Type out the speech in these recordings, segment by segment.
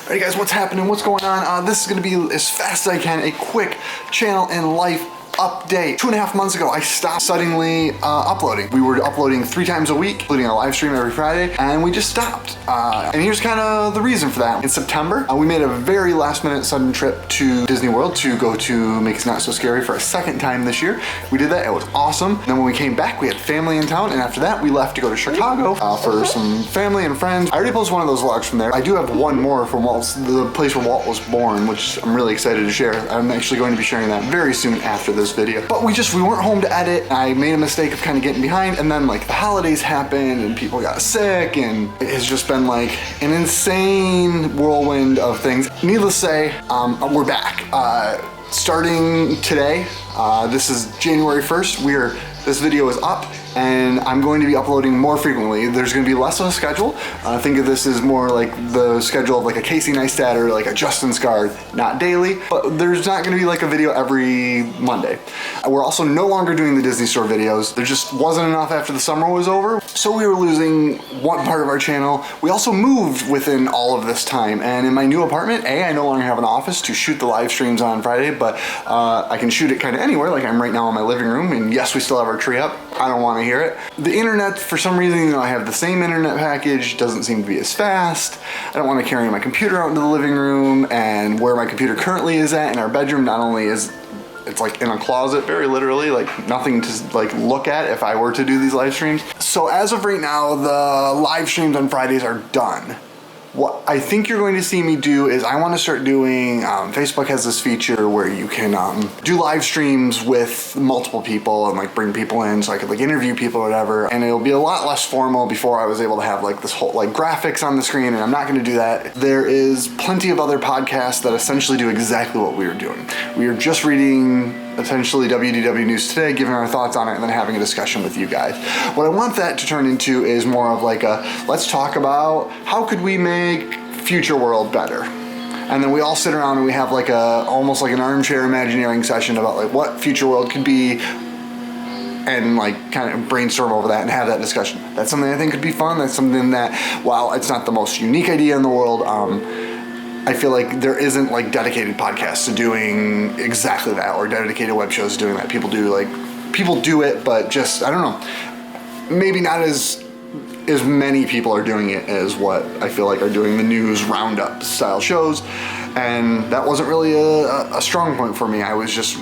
Alright guys, what's happening? What's going on? This is going to be as fast as I can, a quick channel and life update. 2.5 months ago, I stopped suddenly uploading. We were uploading 3 times a week, including a live stream every Friday, and we just stopped. And here's kind of the reason for that. In September, we made a very last-minute sudden trip to Disney World to go to Make It Not So Scary for a second time this year. We did that, it was awesome. And then when we came back, we had family in town, and after that, we left to go to Chicago for some family and friends. I already posted one of those vlogs from there. I do have one more from the place where Walt was born, which I'm really excited to share. I'm actually going to be sharing that very soon after this video. But we weren't home to edit. I made a mistake of kind of getting behind, and then like the holidays happened and people got sick, and it has just been like an insane whirlwind of things. Needless to say, we're back. Starting today, this is January 1st, this video is up, and I'm going to be uploading more frequently. There's going to be less of a schedule. Think of this as more like the schedule of like a Casey Neistat or like a Justin Scard, not daily, but there's not going to be like a video every Monday. We're also no longer doing the Disney Store videos. There just wasn't enough after the summer was over, so we were losing one part of our channel. We also moved within all of this time, and in my new apartment, I no longer have an office to shoot the live streams on Friday, but I can shoot it kind of anywhere, like I'm right now in my living room, and yes, we still have our tree up. I don't want to hear it. The internet, for some reason, I have the same internet package, doesn't seem to be as fast. I don't want to carry my computer out into the living room, and where my computer currently is at in our bedroom, not only is it's like in a closet, very literally, like nothing to like look at if I were to do these live streams. So as of right now, the live streams on Fridays are done. What I think you're going to see me do is I want to start doing, Facebook has this feature where you can do live streams with multiple people and like bring people in, so I could like interview people or whatever, and it'll be a lot less formal. Before I was able to have like this whole like graphics on the screen, and I'm not going to do that. There is plenty of other podcasts that essentially do exactly what we were doing. We are just reading essentially WDW News Today, giving our thoughts on it, and then having a discussion with you guys. What I want that to turn into is more of like a, let's talk about how could we make Future World better. And then we all sit around and we have like almost like an armchair imagineering session about like what Future World could be, and like kind of brainstorm over that and have that discussion. That's something I think could be fun. That's something that, while it's not the most unique idea in the world, I feel like there isn't like dedicated podcasts to doing exactly that, or dedicated web shows doing that. People do it, but just, I don't know, maybe not as many people are doing it as what I feel like are doing the news roundup style shows. And that wasn't really a strong point for me. I was just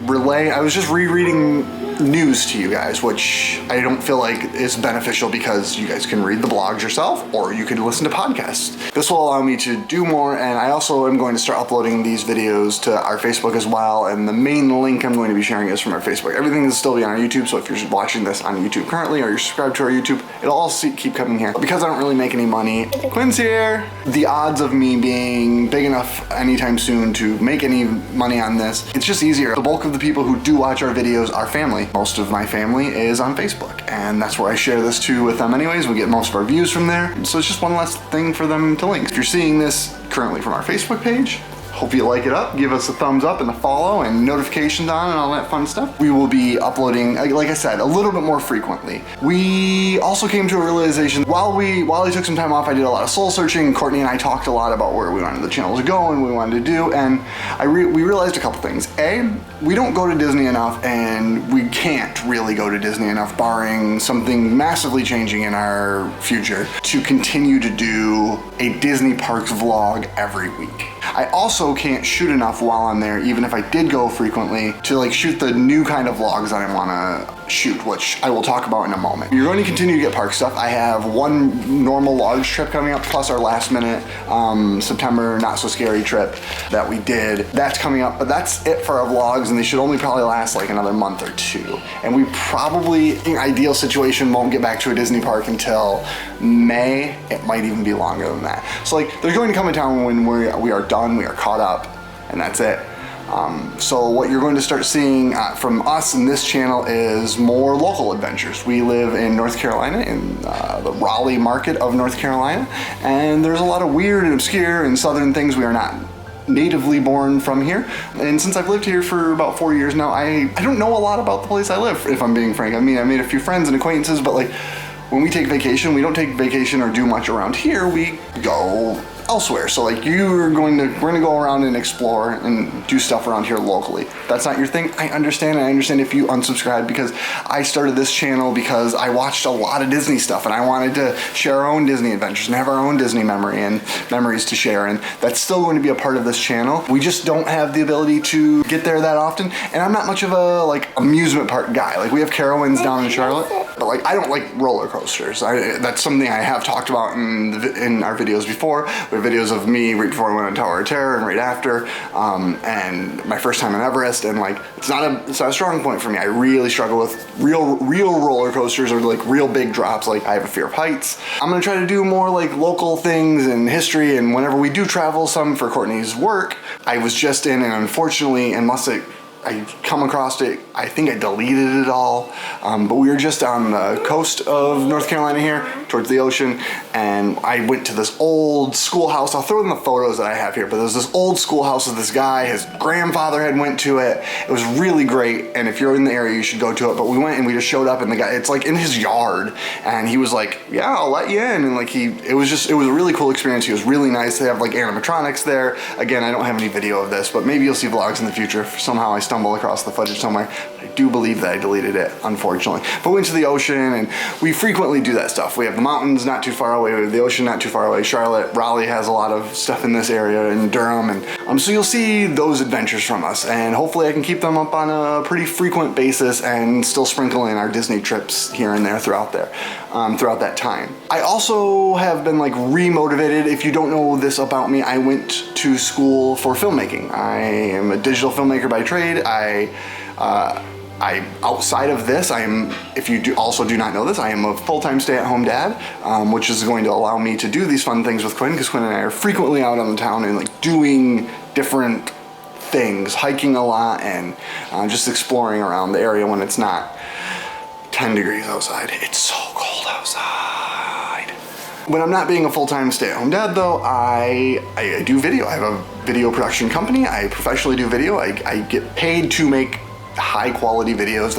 rereading news to you guys, which I don't feel like is beneficial, because you guys can read the blogs yourself, or you can listen to podcasts. This will allow me to do more, and I also am going to start uploading these videos to our Facebook as well, and the main link I'm going to be sharing is from our Facebook. Everything will still be on our YouTube, so if you're watching this on YouTube currently, or you're subscribed to our YouTube, it'll all keep coming here. But because I don't really make any money, Quinn's here, the odds of me being big enough anytime soon to make any money on this, it's just easier. The bulk of the people who do watch our videos are family. Most of my family is on Facebook, and that's where I share this to with them anyways. We get most of our views from there, so it's just one less thing for them to link. If you're seeing this currently from our Facebook page, hope you like it up, give us a thumbs up and a follow and notifications on and all that fun stuff. We will be uploading, like I said, a little bit more frequently. We also came to a realization, while I took some time off, I did a lot of soul searching. Courtney and I talked a lot about where we wanted the channel to go and what we wanted to do, and we realized a couple things. A, we don't go to Disney enough, and we can't really go to Disney enough, barring something massively changing in our future, to continue to do a Disney Parks vlog every week. I also can't shoot enough while I'm there, even if I did go frequently, to like shoot the new kind of vlogs that I want to shoot, which I will talk about in a moment. You're going to continue to get park stuff. I have one normal large trip coming up, plus our last minute September Not So Scary trip that we did. That's coming up, but that's it for our vlogs, and they should only probably last like another month or two. And we probably, in ideal situation, won't get back to a Disney park until May. It might even be longer than that. So like, there's going to come a time when we are done, we are caught up, and that's it. So what you're going to start seeing from us in this channel is more local adventures. We live in North Carolina, in the Raleigh market of North Carolina, and there's a lot of weird and obscure and southern things we are not natively born from here. And since I've lived here for about 4 years now, I don't know a lot about the place I live, if I'm being frank. I mean, I made a few friends and acquaintances, but like, when we take vacation, we don't take vacation or do much around here. We go elsewhere. So like we're gonna go around and explore and do stuff around here locally. If that's not your thing, I understand. I understand if you unsubscribe, because I started this channel because I watched a lot of Disney stuff and I wanted to share our own Disney adventures and have our own Disney memories to share, and that's still going to be a part of this channel. We just don't have the ability to get there that often, and I'm not much of a like amusement park guy. Like we have Carowinds down in Charlotte, but like I don't like roller coasters. That's something I have talked about in our videos before. We have videos of me right before I went on Tower of Terror and right after, and my first time in Everest, and like it's not a strong point for me. I really struggle with real roller coasters or like real big drops. Like I have a fear of heights. I'm gonna try to do more like local things and history, and whenever we do travel some for Courtney's work, I was just in, and unfortunately, unless I come across it, I think I deleted it all, but we were just on the coast of North Carolina here, towards the ocean, and I went to this old schoolhouse. I'll throw in the photos that I have here, but there's this old schoolhouse of this guy. His grandfather had went to it. It was really great, and if you're in the area, you should go to it. But we went and we just showed up, and the guy, it's like in his yard, and he was like, yeah, I'll let you in, and like it was a really cool experience. He was really nice. They have like animatronics there. Again, I don't have any video of this, but maybe you'll see vlogs in the future. If somehow I stumble across the footage somewhere. I do believe that I deleted it, unfortunately. But we went to the ocean, and we frequently do that stuff. We have the mountains not too far away, we have the ocean not too far away. Charlotte, Raleigh has a lot of stuff in this area, in Durham, and so you'll see those adventures from us, and hopefully I can keep them up on a pretty frequent basis and still sprinkle in our Disney trips here and there throughout that time. I also have been like re-motivated. If you don't know this about me, I went to school for filmmaking. I am a digital filmmaker by trade. Outside of this, if you also do not know this, I am a full-time stay-at-home dad, which is going to allow me to do these fun things with Quinn, because Quinn and I are frequently out on the town and like doing different things, hiking a lot, and just exploring around the area when it's not 10 degrees outside. It's so cold outside. When I'm not being a full-time stay-at-home dad though, I do video. I have a video production company. I professionally do video. I get paid to make high quality videos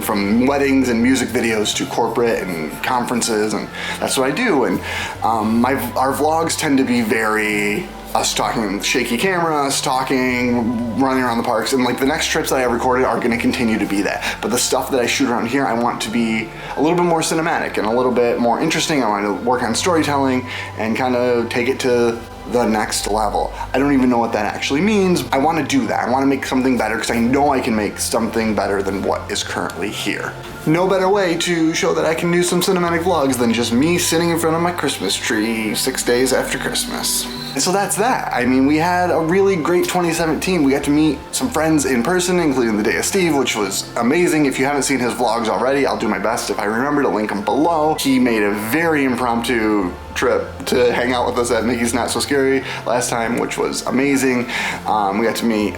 from weddings and music videos to corporate and conferences, and that's what I do. And our vlogs tend to be very us talking, shaky camera, us talking, running around the parks, and like the next trips that I have recorded are gonna continue to be that. But the stuff that I shoot around here, I want to be a little bit more cinematic and a little bit more interesting. I want to work on storytelling and kind of take it to the next level. I don't even know what that actually means. I want to do that. I want to make something better, because I know I can make something better than what is currently here. No better way to show that I can do some cinematic vlogs than just me sitting in front of my Christmas tree 6 days after Christmas. And so that's that. I mean, we had a really great 2017. We got to meet some friends in person, including the Day of Steve, which was amazing. If you haven't seen his vlogs already, I'll do my best, if I remember, to link them below. He made a very impromptu trip to hang out with us at Mickey's Not So Scary last time, which was amazing. We got to meet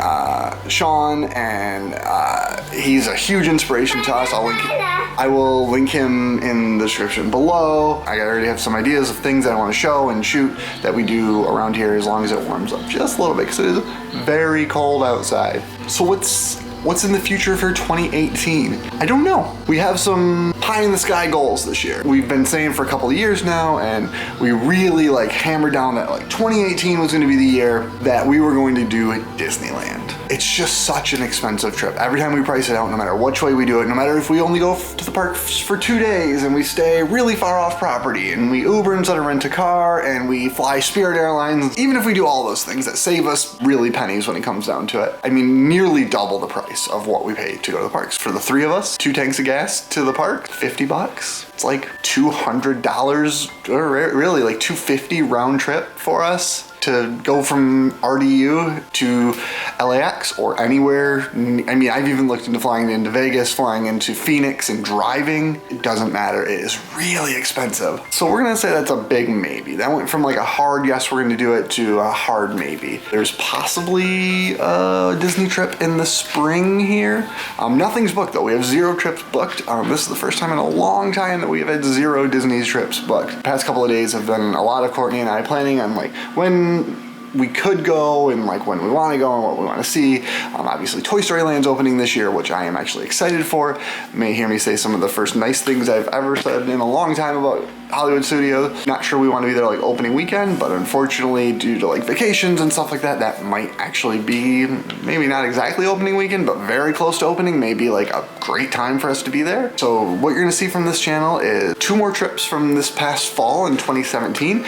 Shawn, and he's a huge inspiration to us. I will link him in the description below. I already have some ideas of things that I want to show and shoot that we do around here, as long as it warms up just a little bit, because it is very cold outside. So what's in the future for 2018? I don't know. We have some pie in the sky goals this year. We've been saying for a couple of years now, and we really like hammered down that like 2018 was going to be the year that we were going to do Disneyland. It's just such an expensive trip. Every time we price it out, no matter which way we do it, no matter if we only go to the park for 2 days and we stay really far off property and we Uber instead of rent a car and we fly Spirit Airlines, even if we do all those things that save us really pennies when it comes down to it. I mean, nearly double the price of what we paid to go to the parks. For the 3 of us, 2 tanks of gas to the park, $50. It's like $200, or really like $250 round trip for us to go from RDU to LAX or anywhere. I mean, I've even looked into flying into Vegas, flying into Phoenix, and driving. It doesn't matter. It is really expensive. So we're gonna say that's a big maybe. That went from like a hard yes, we're gonna do it, to a hard maybe. There's possibly a Disney trip in the spring here. Nothing's booked though. We have 0 trips booked. This is the first time in a long time that we have had 0 Disney trips booked. The past couple of days have been a lot of Courtney and I planning on like when we could go and like when we want to go and what we want to see. Obviously Toy Story Land's opening this year, which I am actually excited for. You may hear me say some of the first nice things I've ever said in a long time about Hollywood studio. Not sure we want to be there like opening weekend, but unfortunately due to like vacations and stuff like that, that might actually be maybe not exactly opening weekend, but very close to opening, maybe like a great time for us to be there. So what you're gonna see from this channel is 2 more trips from this past fall in 2017.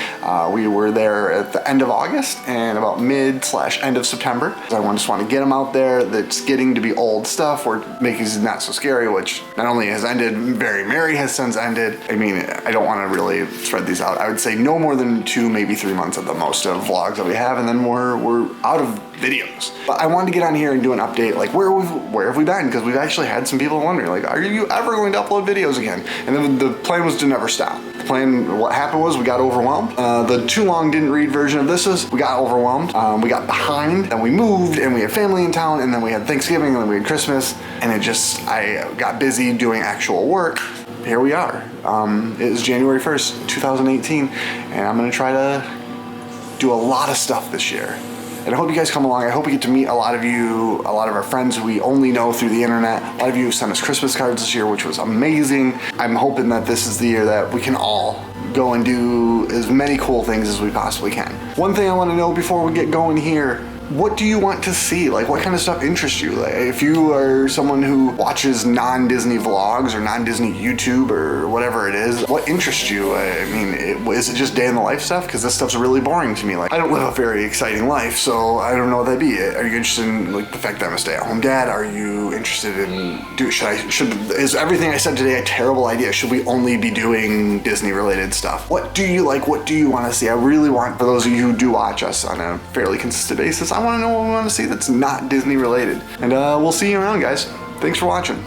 We were there at the end of August and about mid/end of September. I just want to get them out there. That's getting to be old stuff. We're making Not So Scary, which not only has ended, Very Merry has since ended. I mean, I don't want to really spread these out. I would say no more than 2, maybe 3 months at the most of vlogs that we have, and then we're out of videos. But I wanted to get on here and do an update, like where have we been? Because we've actually had some people wondering, like, are you ever going to upload videos again? And then the plan was to never stop. The plan, what happened was we got overwhelmed. The too long didn't read version of this is we got overwhelmed. We got behind, and we moved, and we had family in town, and then we had Thanksgiving, and then we had Christmas, and I got busy doing actual work. Here we are. It is January 1st, 2018, and I'm gonna try to do a lot of stuff this year. And I hope you guys come along. I hope we get to meet a lot of you, a lot of our friends who we only know through the internet. A lot of you sent us Christmas cards this year, which was amazing. I'm hoping that this is the year that we can all go and do as many cool things as we possibly can. One thing I want to know before we get going here, what do you want to see? Like, what kind of stuff interests you? Like, if you are someone who watches non-Disney vlogs or non-Disney YouTube or whatever it is, what interests you? I mean, is it just day in the life stuff? Because this stuff's really boring to me. Like, I don't live a very exciting life, so I don't know what that'd be. Are you interested in like the fact that I'm a stay-at-home dad? Are you interested in is everything I said today a terrible idea? Should we only be doing Disney-related stuff? What do you like? What do you want to see? I really want, for those of you who do watch us on a fairly consistent basis, I want to know what we want to see that's not Disney related. And we'll see you around, guys. Thanks for watching.